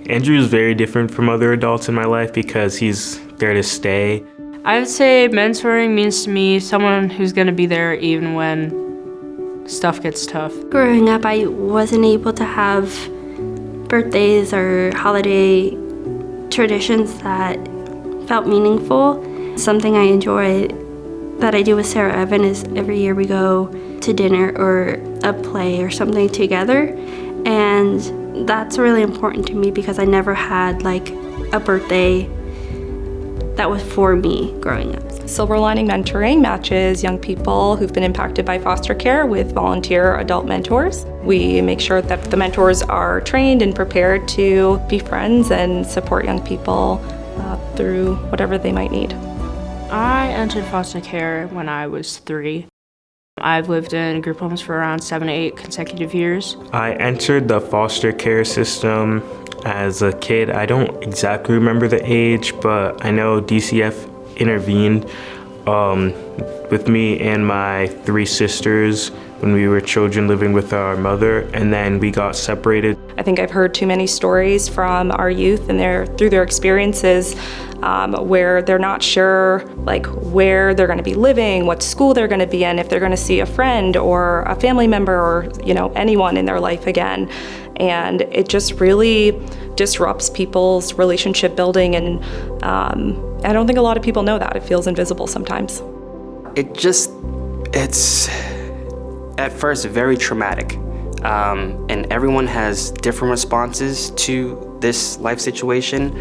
Andrew is very different from other adults in my life because he's there to stay. I would say mentoring means to me someone who's going to be there even when stuff gets tough. Growing up, I wasn't able to have birthdays or holiday traditions that felt meaningful. Something I enjoy that I do with Sarah Evan is every year we go to dinner or a play or something together, and that's really important to me because I never had like a birthday that was for me growing up. Silver Lining Mentoring matches young people who've been impacted by foster care with volunteer adult mentors. We make sure that the mentors are trained and prepared to be friends and support young people through whatever they might need. I entered foster care when I was 3. I've lived in group homes for around 7 to 8 consecutive years. I entered the foster care system as a kid. I don't exactly remember the age, but I know DCF intervened with me and my 3 sisters when we were children living with our mother, and then we got separated. I think I've heard too many stories from our youth and through their experiences where they're not sure like where they're going to be living, what school they're going to be in, if they're going to see a friend or a family member or anyone in their life again. And it just really disrupts people's relationship building, and I don't think a lot of people know that. It feels invisible sometimes. It's at first very traumatic, and everyone has different responses to this life situation.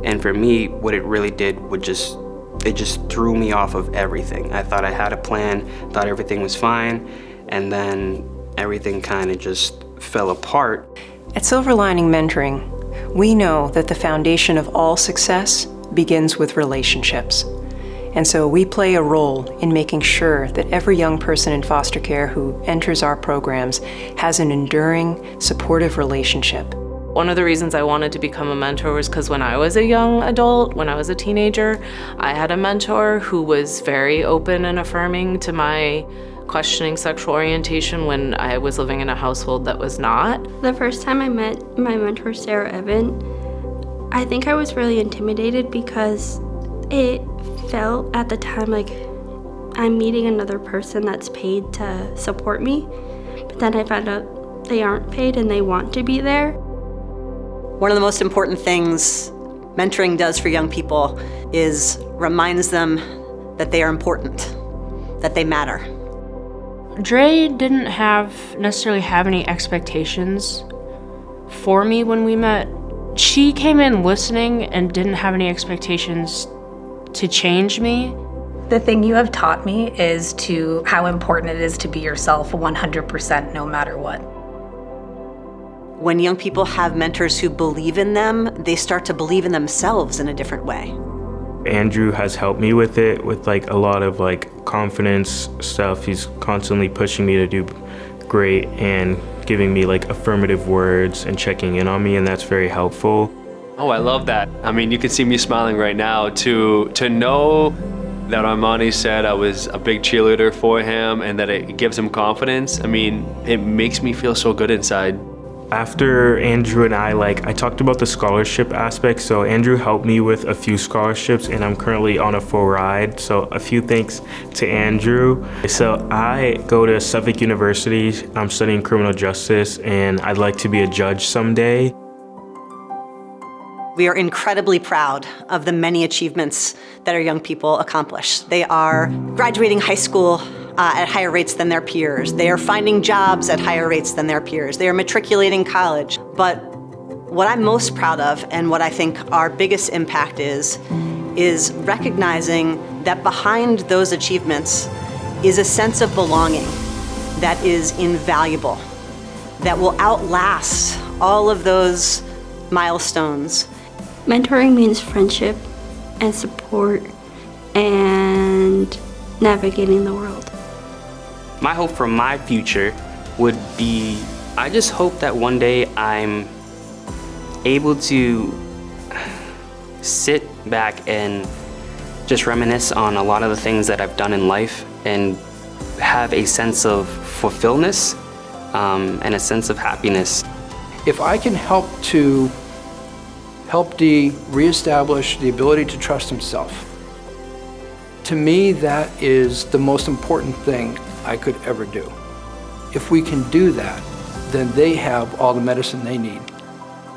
And for me, what it really did was it just threw me off of everything. I thought I had a plan, thought everything was fine, and then everything kind of just fell apart. At Silver Lining Mentoring, we know that the foundation of all success begins with relationships. And so we play a role in making sure that every young person in foster care who enters our programs has an enduring, supportive relationship. One of the reasons I wanted to become a mentor was because when I was a young adult, when I was a teenager, I had a mentor who was very open and affirming to my questioning sexual orientation when I was living in a household that was not. The first time I met my mentor, Sarah Evan, I think I was really intimidated because it felt at the time like I'm meeting another person that's paid to support me, but then I found out they aren't paid and they want to be there. One of the most important things mentoring does for young people is reminds them that they are important, that they matter. Dre didn't necessarily have any expectations for me when we met. She came in listening and didn't have any expectations to change me. The thing you have taught me is how important it is to be yourself 100% no matter what. When young people have mentors who believe in them, they start to believe in themselves in a different way. Andrew has helped me with it, with like a lot of like confidence stuff. He's constantly pushing me to do great and giving me like affirmative words and checking in on me, and that's very helpful. Oh, I love that. I mean, you can see me smiling right now to know that Armani said I was a big cheerleader for him and that it gives him confidence. I mean, it makes me feel so good inside. After Andrew and I talked about the scholarship aspect, so Andrew helped me with a few scholarships and I'm currently on a full ride, so a few thanks to Andrew. So I go to Suffolk University, I'm studying criminal justice, and I'd like to be a judge someday. We are incredibly proud of the many achievements that our young people accomplish. They are graduating high school at higher rates than their peers. They are finding jobs at higher rates than their peers. They are matriculating college. But what I'm most proud of and what I think our biggest impact is recognizing that behind those achievements is a sense of belonging that is invaluable, that will outlast all of those milestones. Mentoring means friendship and support and navigating the world. My hope for my future would be, I just hope that one day I'm able to sit back and just reminisce on a lot of the things that I've done in life and have a sense of fulfillment and a sense of happiness. If I can help to help D reestablish the ability to trust himself. To me, that is the most important thing I could ever do. If we can do that, then they have all the medicine they need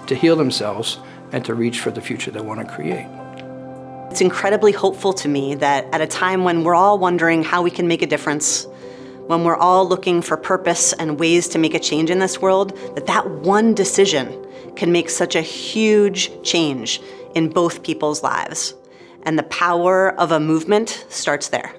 to heal themselves and to reach for the future they want to create. It's incredibly hopeful to me that at a time when we're all wondering how we can make a difference, when we're all looking for purpose and ways to make a change in this world, that one decision can make such a huge change in both people's lives. And the power of a movement starts there.